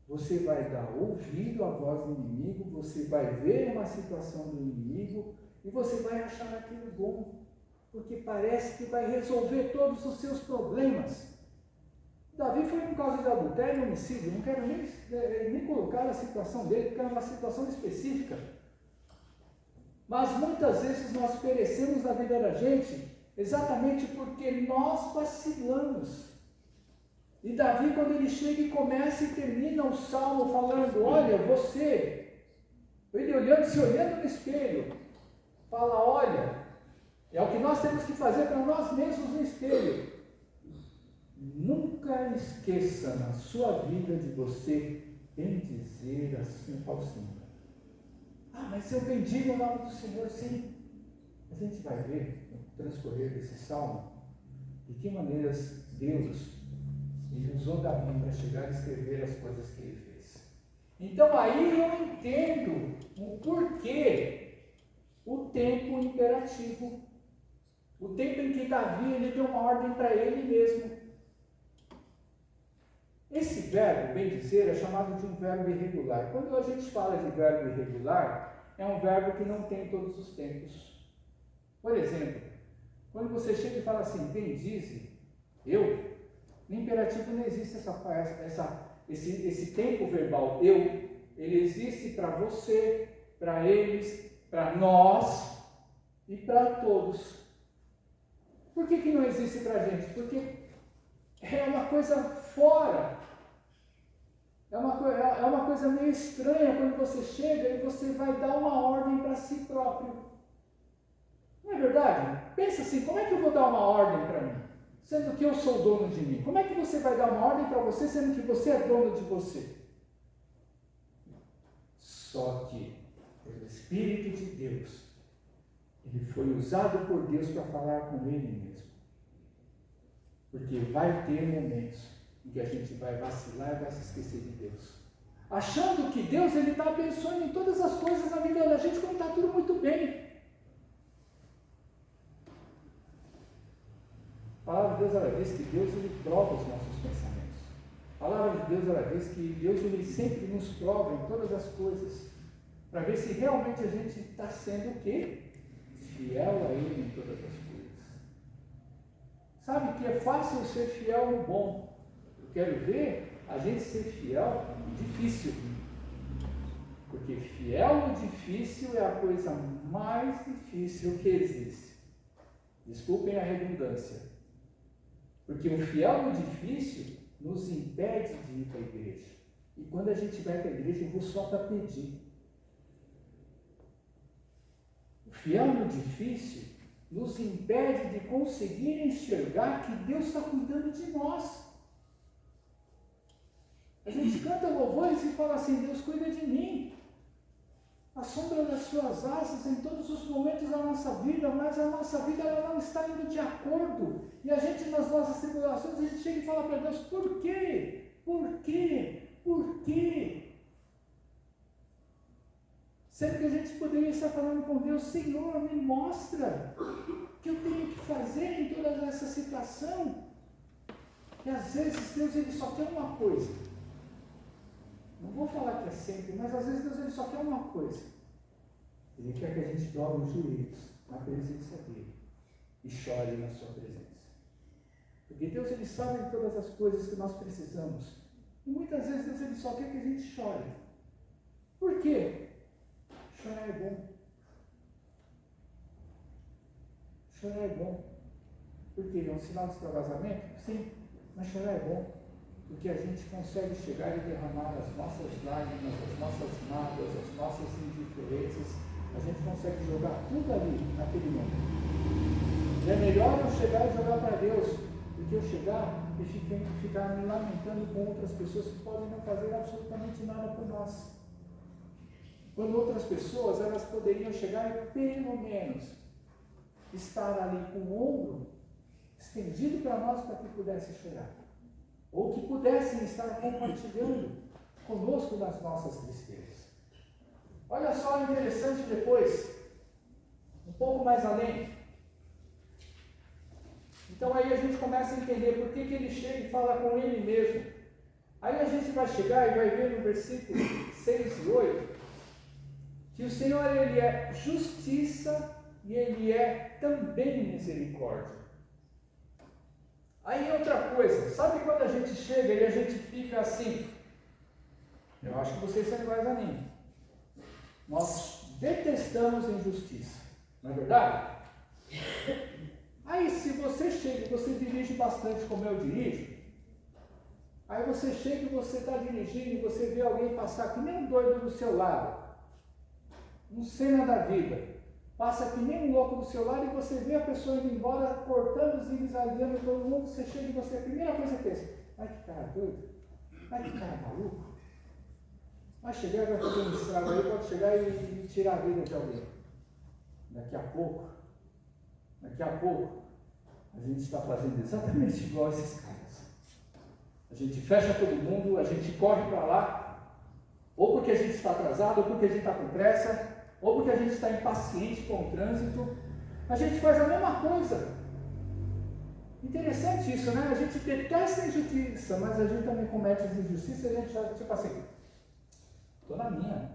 você vai dar ouvido à voz do inimigo, você vai ver uma situação do inimigo e você vai achar aquilo bom. porque parece que vai resolver todos os seus problemas. Davi foi um caso de adultério e homicídio, não quero nem colocar a situação dele, porque é uma situação específica. Mas muitas vezes nós perecemos na vida da gente exatamente porque nós vacilamos. E Davi, quando ele chega e começa e termina o salmo falando, olha, ele se olhando no espelho, fala, olha, é o que nós temos que fazer para nós mesmos no espelho. Nunca esqueça na sua vida de você bendizer assim ao Senhor. Ah, mas eu bendigo o nome do Senhor, sim. A gente vai ver no transcorrer desse salmo de que maneiras Deus ele usou Davi para chegar a escrever as coisas que ele fez. Então aí eu entendo o porquê o tempo imperativo, o tempo em que Davi ele deu uma ordem para ele mesmo. Esse verbo, bem dizer, é chamado de um verbo irregular. Quando a gente fala de verbo irregular, é um verbo que não tem todos os tempos. Por exemplo, quando você chega e fala assim, bendize, eu, no imperativo não existe esse tempo verbal, eu, ele existe para você, para eles, para nós e para todos. Por que não existe para a gente? Porque é uma coisa fora, é uma coisa meio estranha quando você chega e você vai dar uma ordem para si próprio. Não é verdade? Pensa assim, como é que eu vou dar uma ordem para mim? Sendo que eu sou dono de mim. Como é que você vai dar uma ordem para você, sendo que você é dono de você? Só que, pelo Espírito de Deus, ele foi usado por Deus para falar com ele mesmo. Porque vai ter momentos em que a gente vai vacilar e vai se esquecer de Deus. Achando que Deus está abençoando em todas as coisas na vida da gente, quando está tudo muito bem. A palavra de Deus, ela diz que Deus ele prova os nossos pensamentos. A palavra de Deus, ela diz que Deus ele sempre nos prova em todas as coisas, para ver se realmente a gente está sendo o quê? Fiel a Ele em todas as coisas. Sabe que é fácil ser fiel no bom. Eu quero ver a gente ser fiel no difícil. Porque fiel no difícil é a coisa mais difícil que existe. Desculpem a redundância. Porque o fiel no difícil nos impede de ir para a igreja. E quando a gente vai para a igreja, eu vou só para pedir. O fiel no difícil nos impede de conseguir enxergar que Deus está cuidando de nós. A gente canta louvores e fala assim, Deus cuida de mim. A sombra das suas asas em todos os momentos da nossa vida, mas a nossa vida ela não está indo de acordo. E a gente, nas nossas tribulações, a gente chega e fala para Deus, por quê? Por quê? Por quê? Sendo que a gente poderia estar falando com Deus, Senhor, me mostra o que eu tenho que fazer em toda essa situação. E às vezes Deus ele só quer uma coisa. Não vou falar que é sempre, mas às vezes Deus ele só quer uma coisa. Ele quer que a gente dobre os joelhos na presença dele e chore na sua presença. Porque Deus ele sabe de todas as coisas que nós precisamos. E muitas vezes Deus ele só quer que a gente chore. Por quê? Chorar é bom. Chorar é bom. Por quê? É um sinal de extravasamento? Sim, mas chorar é bom. Porque a gente consegue chegar e derramar as nossas lágrimas, as nossas mágoas, as nossas indiferenças. A gente consegue jogar tudo ali, naquele momento. E é melhor eu chegar e jogar para Deus, do que eu chegar e ficar me lamentando com outras pessoas que podem não fazer absolutamente nada por nós. Quando outras pessoas, elas poderiam chegar e pelo menos estar ali com o ombro estendido para nós para que pudesse chorar. Ou que pudessem estar compartilhando conosco das nossas tristezas. Olha só o interessante depois, um pouco mais além. Então aí a gente começa a entender por que ele chega e fala com ele mesmo. Aí a gente vai chegar e vai ver no versículo 6 e 8, que o Senhor ele é justiça e Ele é também misericórdia. Aí outra coisa, sabe quando a gente chega e a gente fica assim? Eu acho que vocês são iguais a mim. Nós detestamos a injustiça, não é verdade? Aí se você chega e você dirige bastante como eu dirijo, aí você chega e você está dirigindo e você vê alguém passar que nem um doido do seu lado, um cena da vida, passa que nem um louco do seu lado e você vê a pessoa indo embora, cortando, zigue-zagueando todo mundo, você chega e você, a primeira coisa que pensa, ai que cara doido, ai que cara maluco, vai chegar e vai fazer um estrago aí, pode chegar e tirar a vida de alguém. Daqui a pouco, a gente está fazendo exatamente igual a esses caras. A gente fecha todo mundo, a gente corre para lá, ou porque a gente está atrasado, ou porque a gente está com pressa, ou porque a gente está impaciente com o trânsito. A gente faz a mesma coisa. Interessante isso, né? A gente detesta a injustiça, mas a gente também comete as injustiças e a gente já, tipo assim, estou na minha,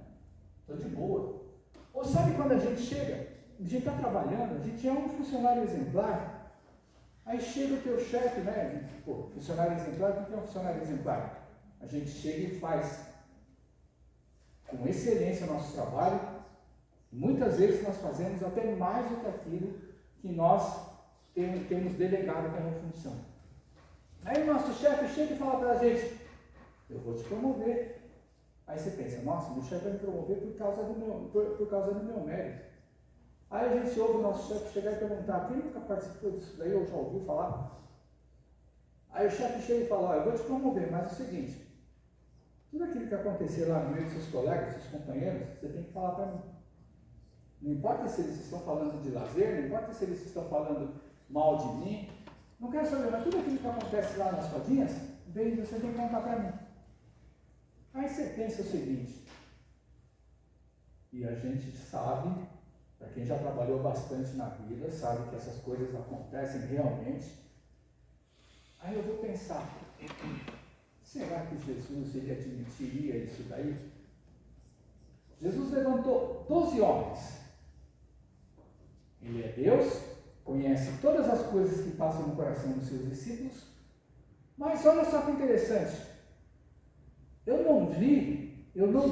estou de boa. Ou sabe quando a gente chega, a gente está trabalhando, a gente é um funcionário exemplar, aí chega o teu chefe, né? Pô, funcionário exemplar, o que é um funcionário exemplar? A gente chega e faz com excelência o nosso trabalho. Muitas vezes nós fazemos até mais do que aquilo que nós temos delegado como função. Aí o nosso chefe chega e fala para a gente, eu vou te promover. Aí você pensa, nossa, meu chefe vai me promover por causa do meu mérito. Aí a gente ouve o nosso chefe chegar e perguntar, quem nunca participou disso daí ou já ouviu falar? Aí o chefe chega e fala, eu vou te promover, mas é o seguinte, tudo aquilo que acontecer lá no meio dos seus colegas, dos seus companheiros, você tem que falar para mim. Não importa se eles estão falando de lazer, não importa se eles estão falando mal de mim, não quero saber, mas tudo aquilo que acontece lá nas rodinhas, você tem que contar para mim. Aí você pensa o seguinte, e a gente sabe, para quem já trabalhou bastante na vida, sabe que essas coisas acontecem realmente. Aí eu vou pensar, será que Jesus ele admitiria isso daí? Jesus levantou 12 homens. Ele é Deus, conhece todas as coisas que passam no coração dos seus discípulos, mas olha só que interessante, eu não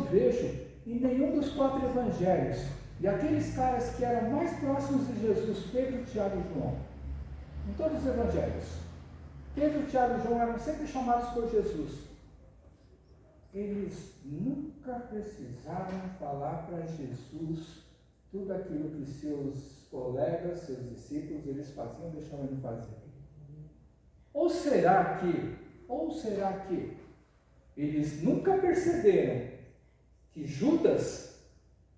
vejo em nenhum dos 4 evangelhos, e aqueles caras que eram mais próximos de Jesus, Pedro, Tiago e João, em todos os evangelhos, Pedro, Tiago e João eram sempre chamados por Jesus. Eles nunca precisaram falar para Jesus tudo aquilo que seus colegas, seus discípulos, eles faziam, deixavam ele fazer. Ou será que eles nunca perceberam que Judas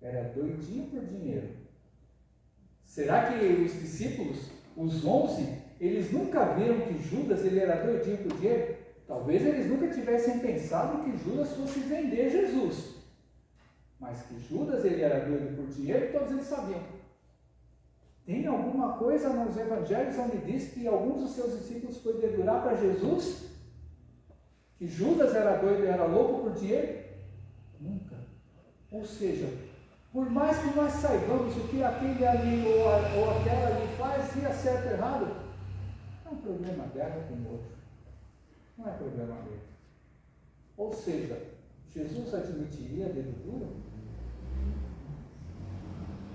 era doidinho por dinheiro? Será que os discípulos, os 11, eles nunca viram que Judas ele era doidinho por dinheiro? Talvez eles nunca tivessem pensado que Judas fosse vender Jesus. Mas que Judas ele era doido por dinheiro, todos eles sabiam. Tem alguma coisa nos evangelhos onde diz que alguns dos seus discípulos foi dedurar para Jesus? Que Judas era doido e era louco por dinheiro? Nunca. Ou seja, por mais que nós saibamos o que aquele ali ou aquela ali faz, se é certo ou errado, não é um problema dela com o outro. Não é problema dele. Ou seja, Jesus admitiria dedo duro?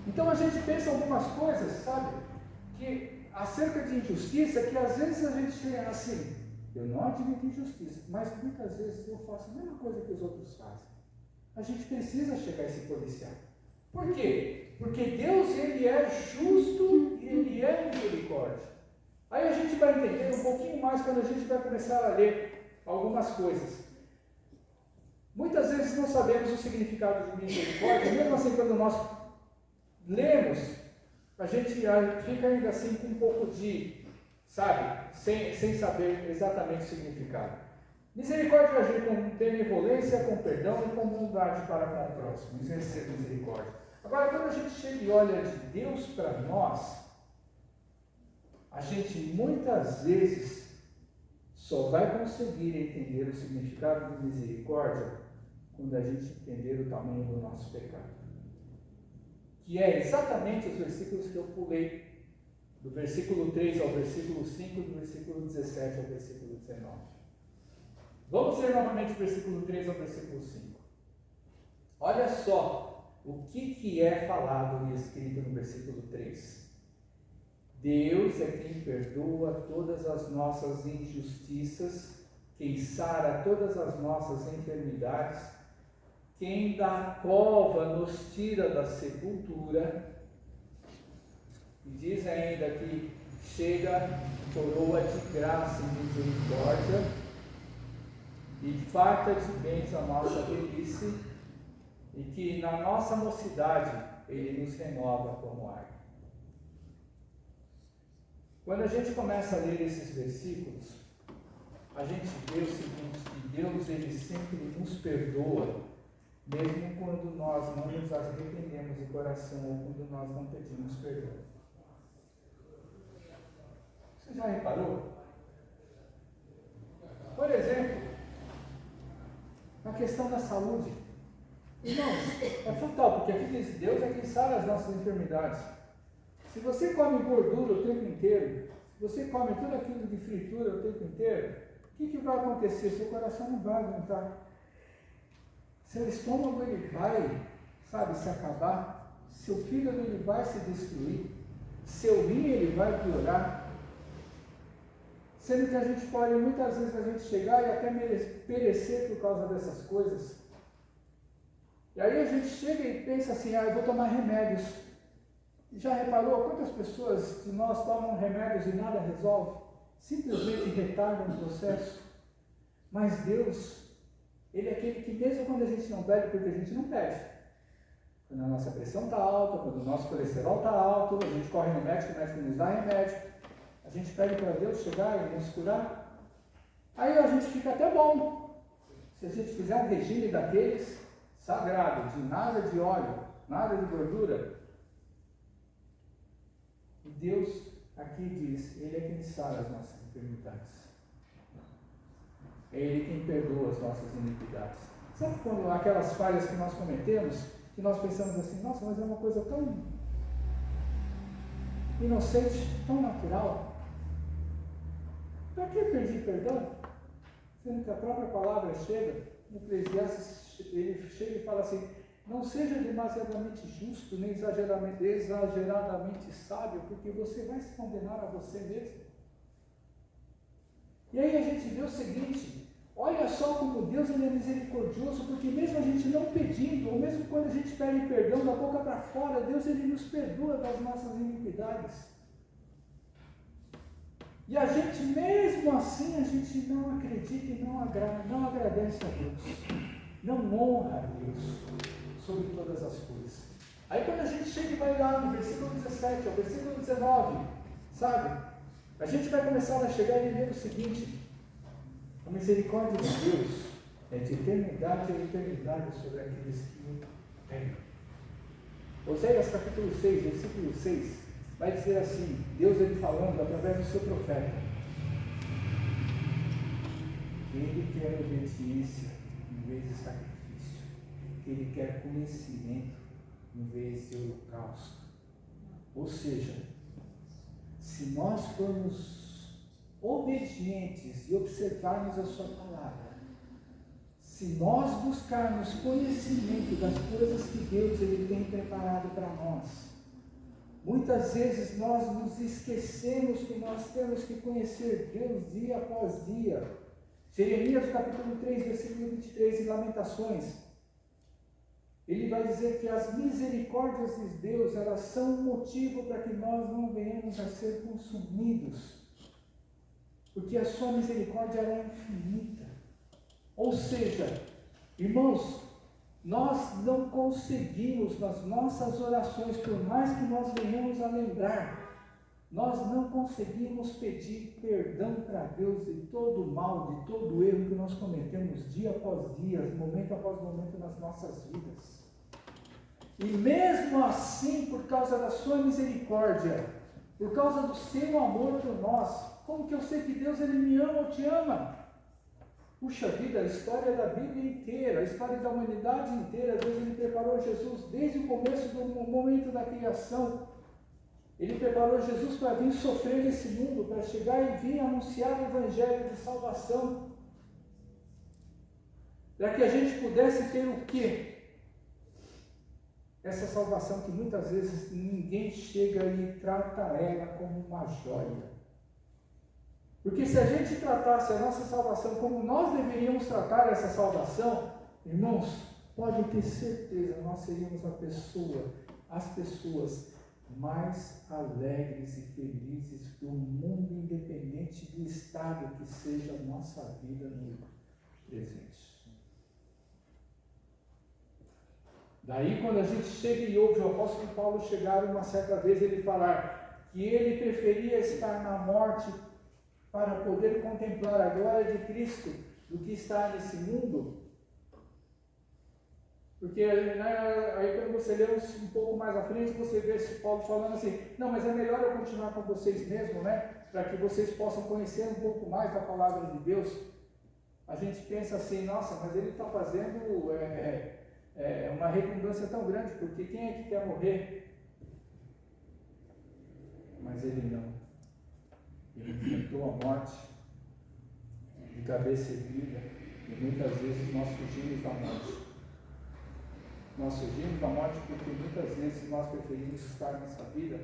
Então a gente pensa algumas coisas, sabe? Que acerca de injustiça, que às vezes a gente chega assim, eu não admito injustiça, mas muitas vezes eu faço a mesma coisa que os outros fazem. A gente precisa chegar a se policiar. Por quê? Porque Deus ele é justo e ele é misericórdia. Aí a gente vai entender um pouquinho mais quando a gente vai começar a ler algumas coisas. Muitas vezes não sabemos o significado de misericórdia, mesmo assim quando nós lemos, a gente fica ainda assim com um pouco de, sabe, sem saber exatamente o significado. Misericórdia é agir com benevolência, com perdão e com bondade para com o próximo. Isso é ser misericórdia. Agora, quando a gente chega e olha de Deus para nós, a gente muitas vezes só vai conseguir entender o significado de misericórdia quando a gente entender o tamanho do nosso pecado. que é exatamente os versículos que eu pulei, do versículo 3 ao versículo 5, do versículo 17 ao versículo 19. Vamos ler novamente o versículo 3 ao versículo 5. Olha só o que é falado e escrito no versículo 3. Deus é quem perdoa todas as nossas injustiças, quem sara todas as nossas enfermidades, quem da cova nos tira da sepultura, e diz ainda que chega coroa de graça e misericórdia, e farta de bens a nossa velhice, e que na nossa mocidade Ele nos renova como árvore. Quando a gente começa a ler esses versículos, a gente vê o seguinte, que Deus Ele sempre nos perdoa, mesmo quando nós não nos arrependemos de coração ou quando nós não pedimos perdão. Você já reparou? Por exemplo, na questão da saúde. Irmãos, é fatal, porque aqui diz, Deus é quem sara as nossas enfermidades. Se você come gordura o tempo inteiro, se você come tudo aquilo de fritura o tempo inteiro, o que vai acontecer? Seu coração não vai aguentar. Seu estômago ele vai, se acabar. Seu fígado ele vai se destruir. Seu rim ele vai piorar. Sendo que a gente pode, muitas vezes, a gente chegar e até perecer por causa dessas coisas. E aí a gente chega e pensa assim, eu vou tomar remédios. E já reparou quantas pessoas de nós tomam remédios e nada resolve? Simplesmente retardam o processo. Mas Deus, Ele é aquele que mesmo quando a gente não pede, porque a gente não pede. Quando a nossa pressão está alta, quando o nosso colesterol está alto, a gente corre no médico, o médico nos dá remédio. A gente pede para Deus chegar e nos curar. Aí a gente fica até bom. Se a gente fizer um regime daqueles sagrado, de nada de óleo, nada de gordura. E Deus aqui diz, Ele é quem sara as nossas enfermidades. É Ele quem perdoa as nossas iniquidades. Sabe quando aquelas falhas que nós cometemos, que nós pensamos assim, nossa, mas é uma coisa tão inocente, tão natural. Para que pedir perdão? Sendo que a própria palavra chega, no Eclesiastes, ele chega e fala assim, não seja demasiadamente justo, nem exageradamente sábio, porque você vai se condenar a você mesmo. E aí a gente vê o seguinte, olha só como Deus ele é misericordioso, porque mesmo a gente não pedindo, ou mesmo quando a gente pede perdão da boca para fora, Deus ele nos perdoa das nossas iniquidades. E a gente, mesmo assim, a gente não acredita e não agradece a Deus. Não honra a Deus sobre todas as coisas. Aí quando a gente chega e vai lá no versículo 17 ao versículo 19, a gente vai começar a chegar e ler o seguinte, a misericórdia de Deus é de eternidade a eternidade sobre aqueles que o temem. Oséias capítulo 6, versículo 6, vai dizer assim, Deus ele falando através do seu profeta, que Ele quer obediência em vez de sacrifício, que Ele quer conhecimento em vez de holocausto. Ou seja, se nós formos obedientes e observarmos a sua palavra, se nós buscarmos conhecimento das coisas que Deus ele tem preparado para nós, muitas vezes nós nos esquecemos que nós temos que conhecer Deus dia após dia. Jeremias capítulo 3, versículo 23, em Lamentações, ele vai dizer que as misericórdias de Deus, elas são um motivo para que nós não venhamos a ser consumidos, porque a sua misericórdia ela é infinita. Ou seja, irmãos, nós não conseguimos nas nossas orações, por mais que nós venhamos a lembrar, nós não conseguimos pedir perdão para Deus de todo o mal, de todo o erro que nós cometemos dia após dia, momento após momento nas nossas vidas. E mesmo assim, por causa da sua misericórdia, por causa do seu amor por nós, como que eu sei que Deus ele me ama ou te ama? Puxa vida, a história da Bíblia inteira, a história da humanidade inteira, Deus ele preparou Jesus desde o começo do momento da criação. Ele preparou Jesus para vir sofrer nesse mundo, para chegar e vir anunciar o Evangelho de salvação. Para que a gente pudesse ter o quê? Essa salvação que muitas vezes ninguém chega e trata ela como uma joia. Porque se a gente tratasse a nossa salvação como nós deveríamos tratar essa salvação, irmãos, podem ter certeza, nós seríamos as pessoas mais alegres e felizes do mundo, independente do estado que seja a nossa vida no presente. Daí, quando a gente chega e ouve o apóstolo Paulo chegar uma certa vez, ele falar que ele preferia estar na morte para poder contemplar a glória de Cristo do que estar nesse mundo. Porque aí quando você lê um pouco mais à frente, você vê esse Paulo falando assim, não, mas é melhor eu continuar com vocês mesmo, né? Para que vocês possam conhecer um pouco mais da palavra de Deus. A gente pensa assim, nossa, mas ele está fazendo uma redundância tão grande, porque quem é que quer morrer? Mas ele não. Ele enfrentou a morte de cabeça erguida, e muitas vezes nós fugimos da morte. Nós fugimos da morte porque muitas vezes nós preferimos estar nessa vida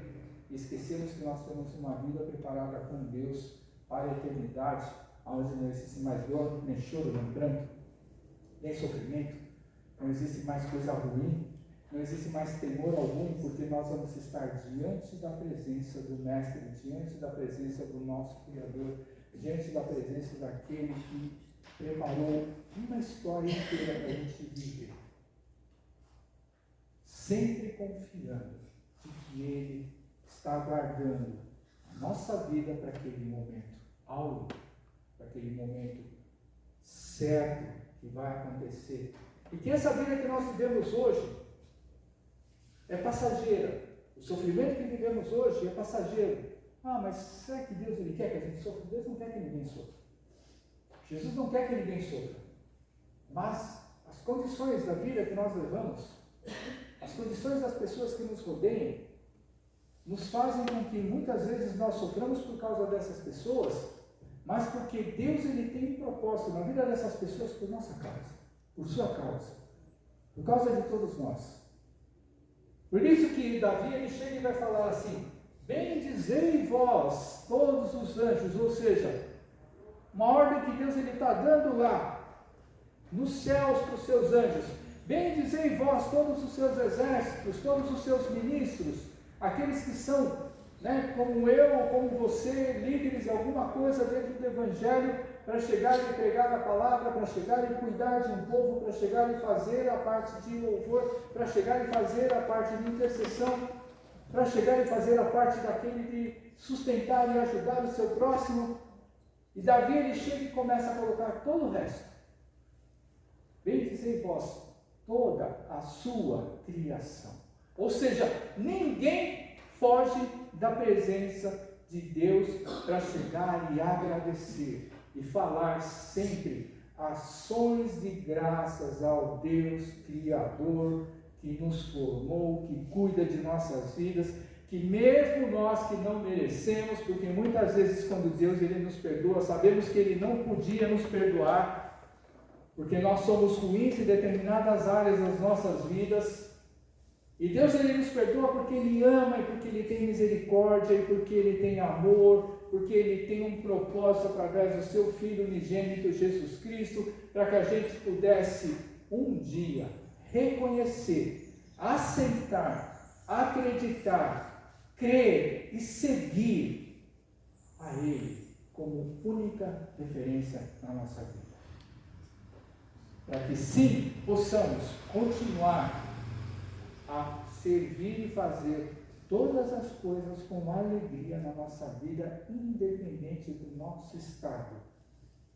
e esquecemos que nós temos uma vida preparada com Deus para a eternidade, onde não existe mais dor, nem choro, nem pranto, nem sofrimento, não existe mais coisa ruim, não existe mais temor algum, porque nós vamos estar diante da presença do Mestre, diante da presença do nosso Criador, diante da presença daquele que preparou uma história inteira para a gente viver. Sempre confiando de que Ele está guardando a nossa vida para aquele momento áureo, para aquele momento certo que vai acontecer. E que essa vida que nós vivemos hoje é passageira. O sofrimento que vivemos hoje é passageiro. Ah, mas será que Deus ele quer que a gente sofra? Deus não quer que ninguém sofra. Jesus não quer que ninguém sofra. Mas as condições da vida que nós levamos, as condições das pessoas que nos rodeiam, nos fazem com que muitas vezes nós soframos por causa dessas pessoas, mas porque Deus ele tem um propósito na vida dessas pessoas por nossa causa, por sua causa, por causa de todos nós. Por isso que Davi ele chega e vai falar assim: bendizei vós todos os anjos, ou seja, uma ordem que Deus ele está dando lá nos céus para os seus anjos. Bendizei vós todos os seus exércitos, todos os seus ministros, aqueles que são, como eu ou como você, líderes de alguma coisa dentro do Evangelho, para chegar e pregar a palavra, para chegar e cuidar de um povo, para chegar e fazer a parte de louvor, para chegar e fazer a parte de intercessão, para chegar e fazer a parte daquele de sustentar e ajudar o seu próximo. E Davi ele chega e começa a colocar todo o resto. Bendizei vós toda a sua criação. Ou seja, ninguém foge da presença de Deus para chegar e agradecer e falar sempre ações de graças ao Deus Criador que nos formou, que cuida de nossas vidas, que mesmo nós que não merecemos, porque muitas vezes quando Deus ele nos perdoa, sabemos que Ele não podia nos perdoar, porque nós somos ruins em determinadas áreas das nossas vidas, e Deus ele nos perdoa porque Ele ama, e porque Ele tem misericórdia, e porque Ele tem amor, porque Ele tem um propósito através do Seu Filho unigênito Jesus Cristo, para que a gente pudesse um dia reconhecer, aceitar, acreditar, crer e seguir a Ele como única referência na nossa vida. Para que sim, possamos continuar a servir e fazer todas as coisas com alegria na nossa vida, independente do nosso estado,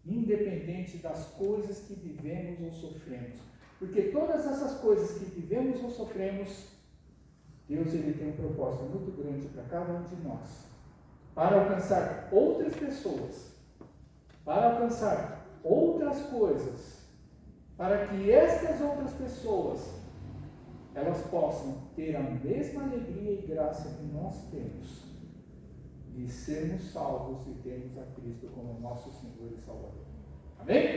independente das coisas que vivemos ou sofremos. Porque todas essas coisas que vivemos ou sofremos, Deus ele tem um propósito muito grande para cada um de nós, para alcançar outras pessoas, para alcançar outras coisas, para que estas outras pessoas elas possam ter a mesma alegria e graça que nós temos de sermos salvos e termos a Cristo como nosso Senhor e Salvador. Amém?